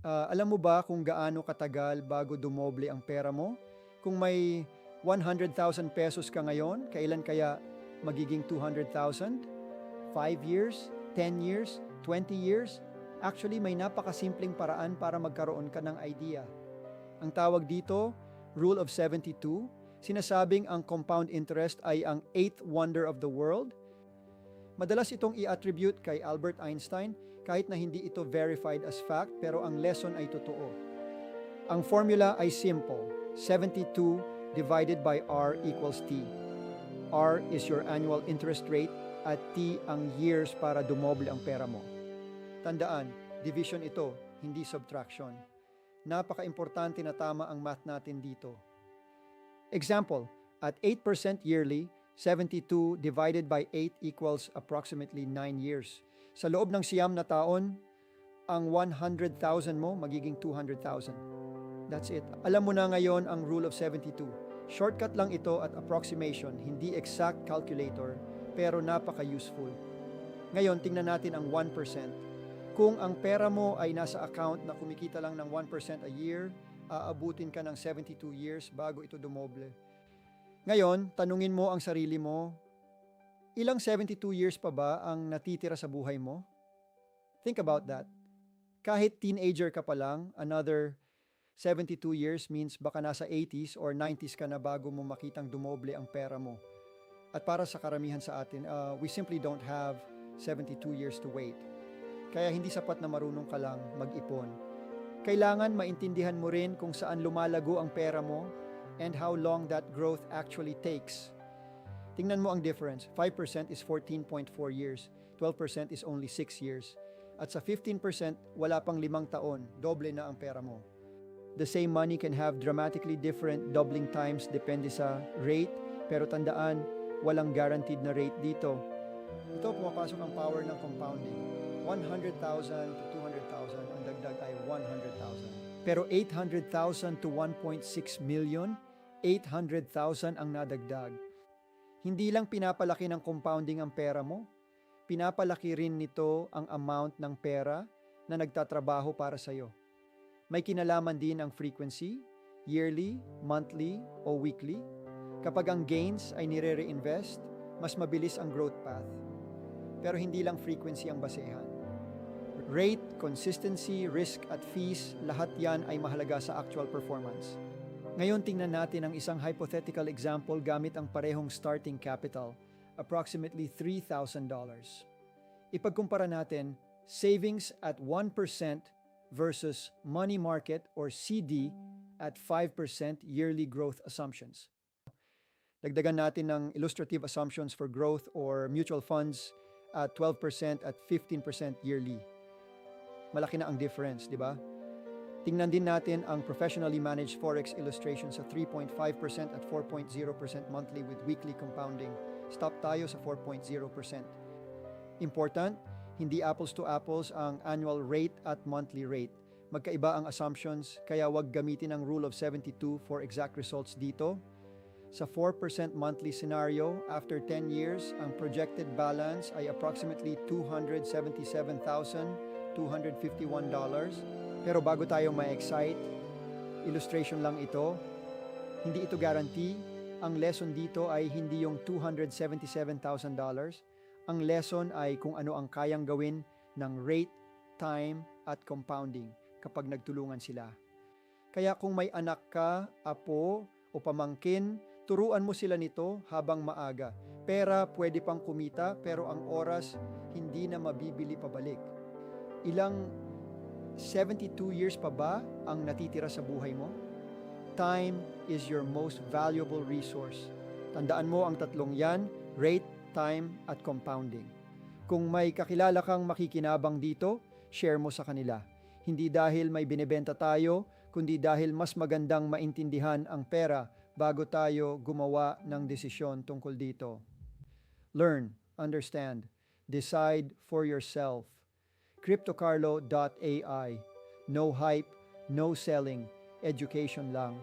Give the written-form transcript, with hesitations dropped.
Alam mo ba kung gaano katagal bago dumoble ang pera mo? Kung may 100,000 pesos ka ngayon, kailan kaya magiging 200,000? 5 years? 10 years? 20 years? Actually, may napakasimpleng paraan para magkaroon ka ng idea. Ang tawag dito, Rule of 72, sinasabing ang compound interest ay ang eighth wonder of the world. Madalas itong i-attribute kay Albert Einstein kahit na hindi ito verified as fact pero ang lesson ay totoo. Ang formula ay simple, 72 divided by R equals T. R is your annual interest rate at T ang years para dumoble ang pera mo. Tandaan, division ito, hindi subtraction. Napaka-importante na tama ang math natin dito. Example, at 8% yearly, 72 divided by 8 equals approximately 9 years. Sa loob ng siyam na taon, ang 100,000 mo magiging 200,000. That's it. Alam mo na ngayon ang rule of 72. Shortcut lang ito at approximation, hindi exact calculator, pero napaka-useful. Ngayon, tingnan natin ang 1%. Kung ang pera mo ay nasa account na kumikita lang ng 1% a year, aabutin ka ng 72 years bago ito dumoble. Ngayon, tanungin mo ang sarili mo, ilang 72 years pa ba ang natitira sa buhay mo? Think about that. Kahit teenager ka pa lang, another 72 years means baka nasa 80s or 90s ka na bago mo makitang dumoble ang pera mo. At para sa karamihan sa atin, we simply don't have 72 years to wait. Kaya hindi sapat na marunong ka lang mag-ipon. Kailangan maintindihan mo rin kung saan lumalago ang pera mo and how long that growth actually takes. Tingnan mo ang difference. 5% is 14.4 years. 12% is only 6 years. At sa 15%, wala pang 5 taon, doble na ang pera mo. The same money can have dramatically different doubling times depende sa rate, pero tandaan, walang guaranteed na rate dito. Ito pumapasok ang power ng compounding. 100,000 to 200,000, ang dagdag ay 100,000. Pero 800,000 to 1.6 million, 800,000 ang nadagdag. Hindi lang pinapalaki ng compounding ang pera mo, pinapalaki rin nito ang amount ng pera na nagtatrabaho para sa iyo. May kinalaman din ang frequency, yearly, monthly, o weekly. Kapag ang gains ay nire-reinvest, mas mabilis ang growth path. Pero hindi lang frequency ang basehan. Rate, consistency, risk at fees, lahat yan ay mahalaga sa actual performance. Ngayon tingnan natin ang isang hypothetical example gamit ang parehong starting capital, approximately $3,000. Ipagkumpara natin savings at 1% versus money market or CD at 5% yearly growth assumptions. Dagdagan natin ng illustrative assumptions for growth or mutual funds at 12% at 15% yearly. Malaki na ang difference, di ba? Tingnan din natin ang professionally managed forex illustration sa 3.5% at 4.0% monthly with weekly compounding. Stop tayo sa 4.0%. Important, hindi apples to apples ang annual rate at monthly rate. Magkaiba ang assumptions, kaya wag gamitin ang rule of 72 for exact results dito. Sa 4% monthly scenario, after 10 years, ang projected balance ay approximately $277,251. Pero bago tayo ma-excite, illustration lang ito. Hindi ito guarantee. Ang lesson dito ay hindi yung $277,000. Ang lesson ay kung ano ang kayang gawin ng rate, time, at compounding kapag nagtulungan sila. Kaya kung may anak ka, apo, o pamangkin, turuan mo sila nito habang maaga. Pera pwede pang kumita pero ang oras hindi na mabibili pabalik. Ilang 72 years pa ba ang natitira sa buhay mo? Time is your most valuable resource. Tandaan mo ang tatlong yan, rate, time, at compounding. Kung may kakilala kang makikinabang dito, share mo sa kanila. Hindi dahil may binebenta tayo, kundi dahil mas magandang maintindihan ang pera bago tayo gumawa ng desisyon tungkol dito. Learn, understand, decide for yourself. CryptoCarlo.ai. No hype, no selling, education lang.